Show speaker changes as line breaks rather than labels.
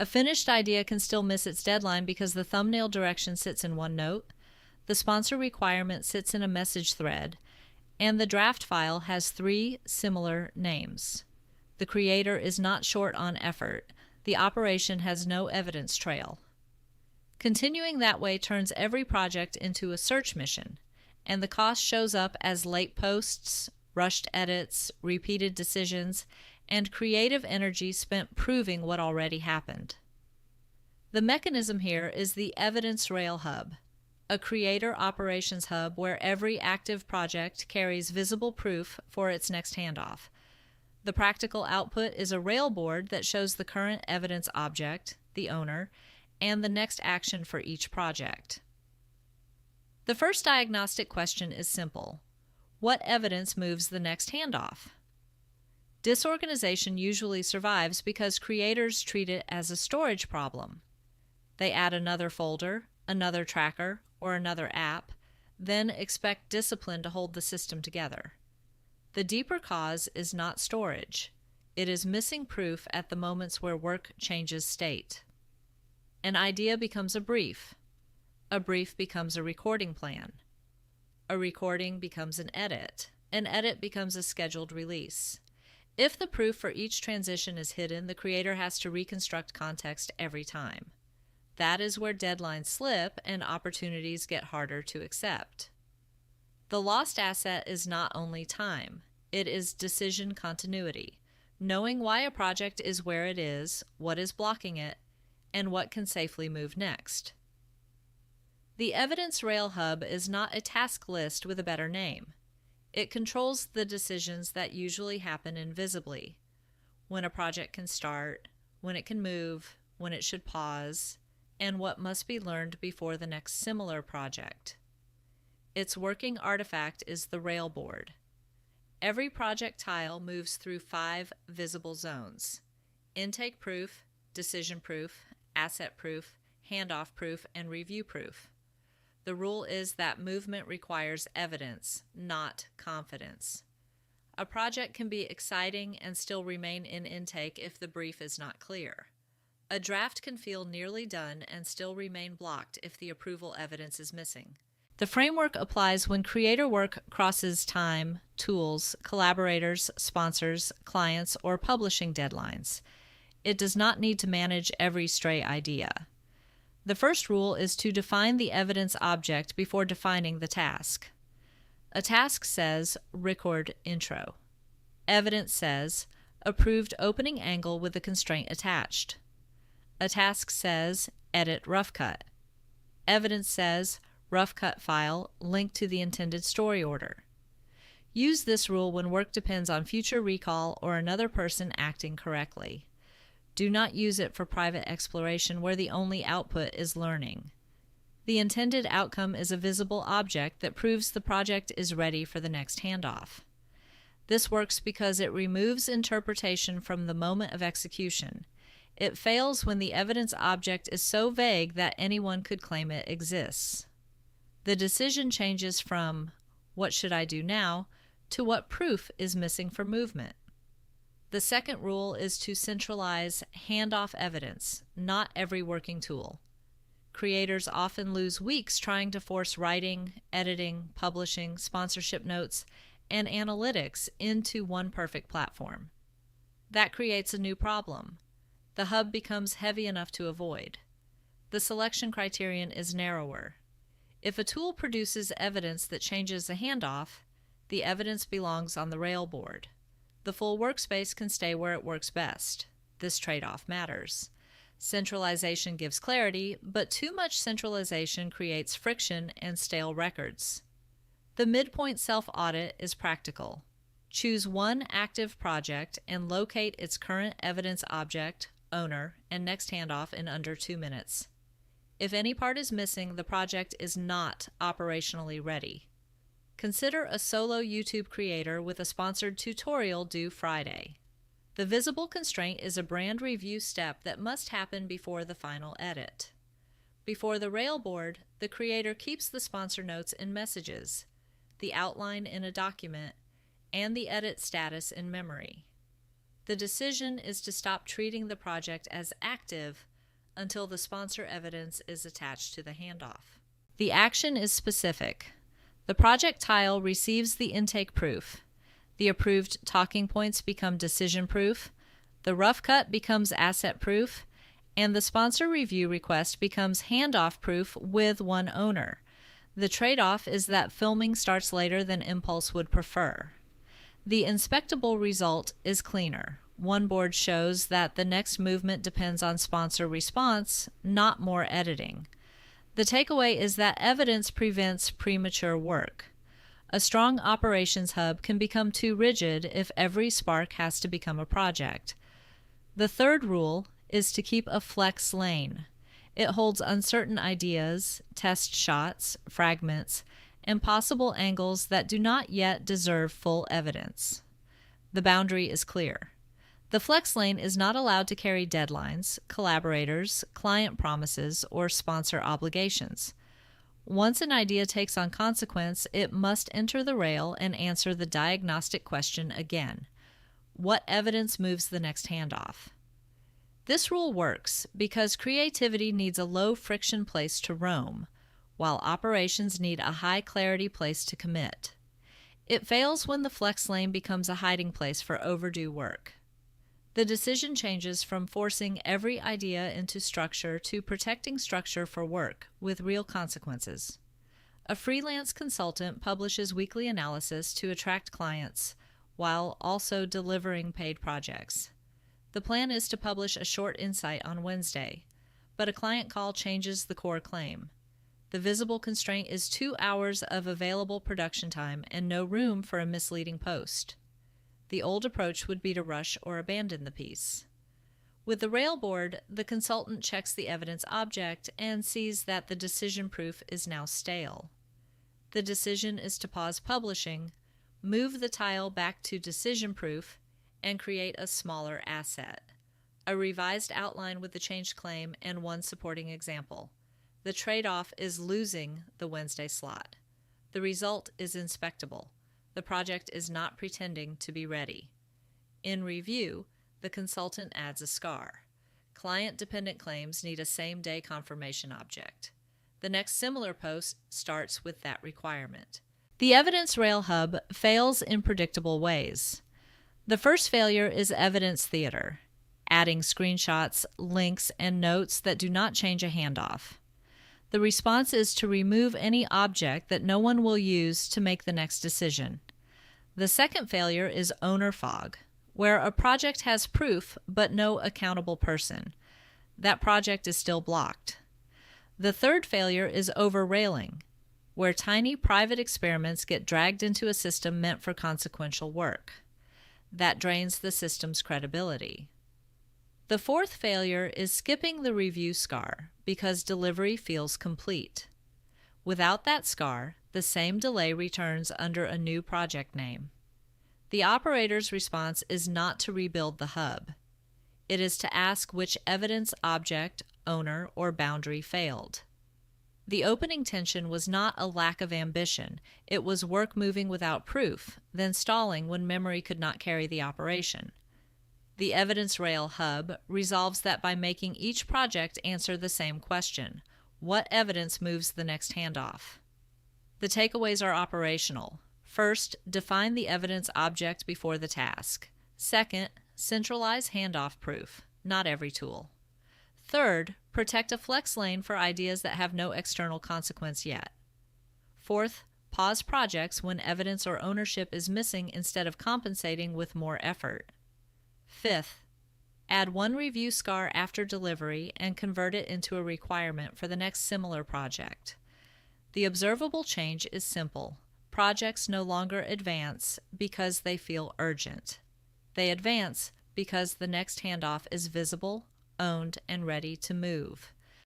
A finished idea can still miss its deadline because the thumbnail direction sits in OneNote, the sponsor requirement sits in a message thread, and the draft file has 3 similar names. The creator is not short on effort. The operation has no evidence trail. Continuing that way turns every project into a search mission, and the cost shows up as late posts, rushed edits, repeated decisions, and creative energy spent proving what already happened. The mechanism here is the Evidence Rail Hub, a creator operations hub where every active project carries visible proof for its next handoff. The practical output is a rail board that shows the current evidence object, the owner, and the next action for each project. The first diagnostic question is simple. What evidence moves the next handoff? Disorganization usually survives because creators treat it as a storage problem. They add another folder, another tracker, or another app, then expect discipline to hold the system together. The deeper cause is not storage. It is missing proof at the moments where work changes state. An idea becomes a brief. A brief becomes a recording plan. A recording becomes an edit. An edit becomes a scheduled release. If the proof for each transition is hidden, the creator has to reconstruct context every time. That is where deadlines slip and opportunities get harder to accept. The lost asset is not only time, it is decision continuity, knowing why a project is where it is, what is blocking it, and what can safely move next. The Evidence Rail Hub is not a task list with a better name. It controls the decisions that usually happen invisibly. When a project can start, when it can move, when it should pause, and what must be learned before the next similar project. Its working artifact is the rail board. Every project tile moves through 5 visible zones: intake proof, decision proof, asset proof, handoff proof, and review proof. The rule is that movement requires evidence, not confidence. A project can be exciting and still remain in intake if the brief is not clear. A draft can feel nearly done and still remain blocked if the approval evidence is missing. The framework applies when creator work crosses time, tools, collaborators, sponsors, clients, or publishing deadlines. It does not need to manage every stray idea. The first rule is to define the evidence object before defining the task. A task says, record intro. Evidence says, approved opening angle with the constraint attached. A task says, edit rough cut. Evidence says, rough cut file linked to the intended story order. Use this rule when work depends on future recall or another person acting correctly. Do not use it for private exploration where the only output is learning. The intended outcome is a visible object that proves the project is ready for the next handoff. This works because it removes interpretation from the moment of execution. It fails when the evidence object is so vague that anyone could claim it exists. The decision changes from, what should I do now, to what proof is missing for movement. The second rule is to centralize handoff evidence, not every working tool. Creators often lose weeks trying to force writing, editing, publishing, sponsorship notes, and analytics into one perfect platform. That creates a new problem. The hub becomes heavy enough to avoid. The selection criterion is narrower. If a tool produces evidence that changes a handoff, the evidence belongs on the rail board. The full workspace can stay where it works best. This trade-off matters. Centralization gives clarity, but too much centralization creates friction and stale records. The midpoint self-audit is practical. Choose one active project and locate its current evidence object, owner, and next handoff in under 2 minutes. If any part is missing, the project is not operationally ready. Consider a solo YouTube creator with a sponsored tutorial due Friday. The visible constraint is a brand review step that must happen before the final edit. Before the railboard, the creator keeps the sponsor notes in messages, the outline in a document, and the edit status in memory. The decision is to stop treating the project as active until the sponsor evidence is attached to the handoff. The action is specific. The project tile receives the intake proof. The approved talking points become decision proof. The rough cut becomes asset proof. And the sponsor review request becomes handoff proof with one owner. The trade-off is that filming starts later than Impulse would prefer. The inspectable result is cleaner. One board shows that the next movement depends on sponsor response, not more editing. The takeaway is that evidence prevents premature work. A strong operations hub can become too rigid if every spark has to become a project. The third rule is to keep a flex lane. It holds uncertain ideas, test shots, fragments, and possible angles that do not yet deserve full evidence. The boundary is clear. The flex lane is not allowed to carry deadlines, collaborators, client promises, or sponsor obligations. Once an idea takes on consequence, it must enter the rail and answer the diagnostic question again. What evidence moves the next handoff? This rule works because creativity needs a low-friction place to roam, while operations need a high-clarity place to commit. It fails when the flex lane becomes a hiding place for overdue work. The decision changes from forcing every idea into structure to protecting structure for work with real consequences. A freelance consultant publishes weekly analysis to attract clients while also delivering paid projects. The plan is to publish a short insight on Wednesday, but a client call changes the core claim. The visible constraint is 2 hours of available production time and no room for a misleading post. The old approach would be to rush or abandon the piece. With the railboard, the consultant checks the evidence object and sees that the decision proof is now stale. The decision is to pause publishing, move the tile back to decision proof, and create a smaller asset. A revised outline with the changed claim and one supporting example. The trade-off is losing the Wednesday slot. The result is inspectable. The project is not pretending to be ready. In review, the consultant adds a scar. Client-dependent claims need a same-day confirmation object. The next similar post starts with that requirement. The Evidence Rail Hub fails in predictable ways. The first failure is evidence theater, adding screenshots, links, and notes that do not change a handoff. The response is to remove any object that no one will use to make the next decision. The second failure is owner fog, where a project has proof but no accountable person. That project is still blocked. The third failure is over-railing, where tiny private experiments get dragged into a system meant for consequential work. That drains the system's credibility. The fourth failure is skipping the review scar because delivery feels complete. Without that scar, the same delay returns under a new project name. The operator's response is not to rebuild the hub. It is to ask which evidence object, owner, or boundary failed. The opening tension was not a lack of ambition. It was work moving without proof, then stalling when memory could not carry the operation. The Evidence Rail Hub resolves that by making each project answer the same question: what evidence moves the next handoff? The takeaways are operational. First, define the evidence object before the task. Second, centralize handoff proof, not every tool. Third, protect a flex lane for ideas that have no external consequence yet. Fourth, pause projects when evidence or ownership is missing instead of compensating with more effort. Fifth, add one review scar after delivery and convert it into a requirement for the next similar project. The observable change is simple. Projects no longer advance because they feel urgent. They advance because the next handoff is visible, owned, and ready to move.